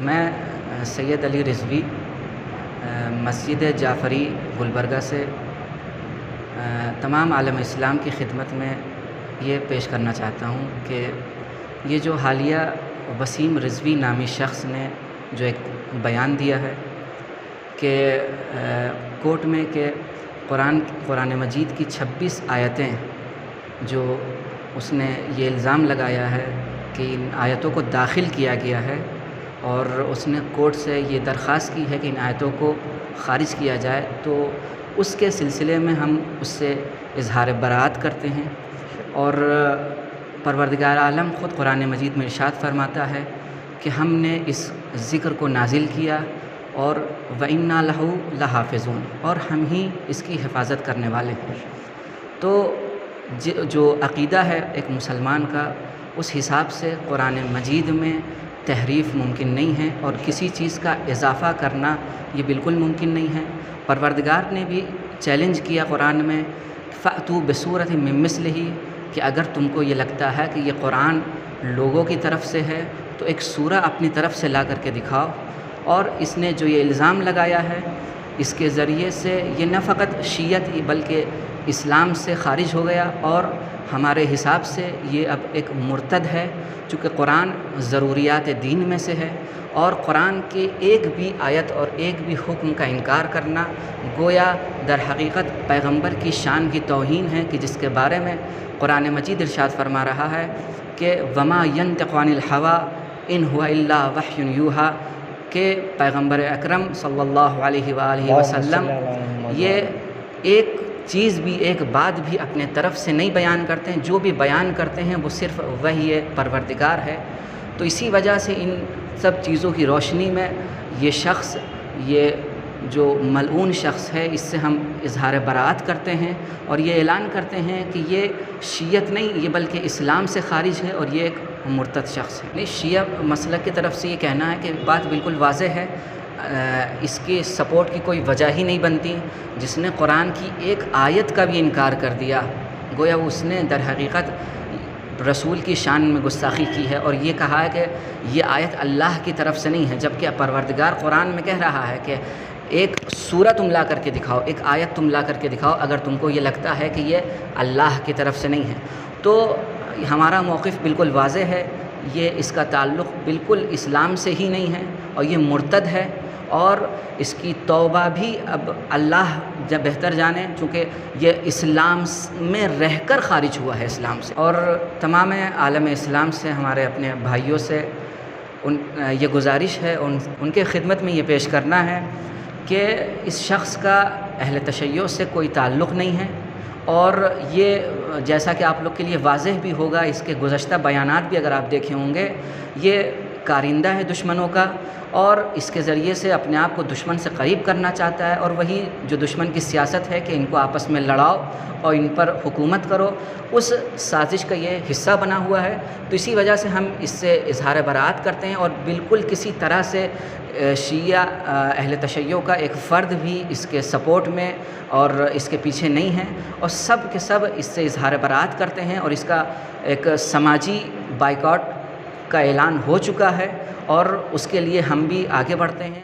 میں سید علی رضوی مسجد جعفری گلبرگہ سے تمام عالم اسلام کی خدمت میں یہ پیش کرنا چاہتا ہوں کہ یہ جو حالیہ وسیم رضوی نامی شخص نے جو ایک بیان دیا ہے کہ کورٹ میں کہ قرآن مجید کی 26 آیتیں جو اس نے یہ الزام لگایا ہے کہ ان آیتوں کو داخل کیا گیا ہے، اور اس نے کورٹ سے یہ درخواست کی ہے کہ ان آیتوں کو خارج کیا جائے، تو اس کے سلسلے میں ہم اس سے اظہار برات کرتے ہیں۔ اور پروردگار عالم خود قرآن مجید میں ارشاد فرماتا ہے کہ ہم نے اس ذکر کو نازل کیا اور وَإِنَّا لَهُ لَحَافِظُونَ، اور ہم ہی اس کی حفاظت کرنے والے ہیں۔ تو جو عقیدہ ہے ایک مسلمان کا، اس حساب سے قرآن مجید میں تحریف ممکن نہیں ہے، اور کسی چیز کا اضافہ کرنا یہ بالکل ممکن نہیں ہے۔ پروردگار نے بھی چیلنج کیا قرآن میں فَأْتُوا بِسُورَةٍ مِّن مِّثْلِهِ، کہ اگر تم کو یہ لگتا ہے کہ یہ قرآن لوگوں کی طرف سے ہے تو ایک سورہ اپنی طرف سے لا کر کے دکھاؤ۔ اور اس نے جو یہ الزام لگایا ہے، اس کے ذریعے سے یہ نہ فقط شیعت ہی بلکہ اسلام سے خارج ہو گیا، اور ہمارے حساب سے یہ اب ایک مرتد ہے، چونکہ قرآن ضروریات دین میں سے ہے، اور قرآن کی ایک بھی آیت اور ایک بھی حکم کا انکار کرنا گویا در حقیقت پیغمبر کی شان کی توہین ہے، کہ جس کے بارے میں قرآن مجید ارشاد فرما رہا ہے کہ وَمَا يَنطِقُ عَنِ الْهَوَىٰ إِنْ هُوَ إِلَّا وَحْيٌ يُوحَىٰ، کہ پیغمبر اکرم صلی اللہ علیہ وآلہ وسلم یہ ایک چیز بھی، ایک بات بھی اپنے طرف سے نہیں بیان کرتے ہیں، جو بھی بیان کرتے ہیں وہ صرف وحی پروردگار ہے۔ تو اسی وجہ سے ان سب چیزوں کی روشنی میں یہ شخص، یہ جو ملعون شخص ہے، اس سے ہم اظہار برات کرتے ہیں، اور یہ اعلان کرتے ہیں کہ یہ شیعت نہیں، یہ بلکہ اسلام سے خارج ہے، اور یہ ایک مرتد شخص ہے۔ نہیں، شیعہ مسلک کی طرف سے یہ کہنا ہے کہ بات بالکل واضح ہے، اس کی سپورٹ کی کوئی وجہ ہی نہیں بنتی۔ جس نے قرآن کی ایک آیت کا بھی انکار کر دیا، گویا اس نے در حقیقت رسول کی شان میں گستاخی کی ہے، اور یہ کہا ہے کہ یہ آیت اللہ کی طرف سے نہیں ہے، جبکہ پروردگار قرآن میں کہہ رہا ہے کہ ایک سورہ تم لا کر کے دکھاؤ، ایک آیت تم لا کر کے دکھاؤ اگر تم کو یہ لگتا ہے کہ یہ اللہ کی طرف سے نہیں ہے۔ تو ہمارا موقف بالکل واضح ہے، یہ اس کا تعلق بالکل اسلام سے ہی نہیں ہے، اور یہ مرتد ہے، اور اس کی توبہ بھی اب اللہ جب بہتر جانے، چونکہ یہ اسلام میں رہ کر خارج ہوا ہے اسلام سے۔ اور تمام عالم اسلام سے، ہمارے اپنے بھائیوں سے یہ گزارش ہے، ان کے خدمت میں یہ پیش کرنا ہے کہ اس شخص کا اہل تشیع سے کوئی تعلق نہیں ہے، اور یہ جیسا کہ آپ لوگ کے لیے واضح بھی ہوگا، اس کے گزشتہ بیانات بھی اگر آپ دیکھے ہوں گے، یہ کارندہ ہے دشمنوں کا، اور اس کے ذریعے سے اپنے آپ کو دشمن سے قریب کرنا چاہتا ہے، اور وہی جو دشمن کی سیاست ہے کہ ان کو آپس میں لڑاؤ اور ان پر حکومت کرو، اس سازش کا یہ حصہ بنا ہوا ہے۔ تو اسی وجہ سے ہم اس سے اظہار برات کرتے ہیں، اور بالکل کسی طرح سے شیعہ اہل تشیع کا ایک فرد بھی اس کے سپورٹ میں اور اس کے پیچھے نہیں ہے، اور سب کے سب اس سے اظہار برات کرتے ہیں، اور اس کا ایک سماجی بائیکاٹ کا اعلان ہو چکا ہے، اور اس کے لیے ہم بھی آگے بڑھتے ہیں۔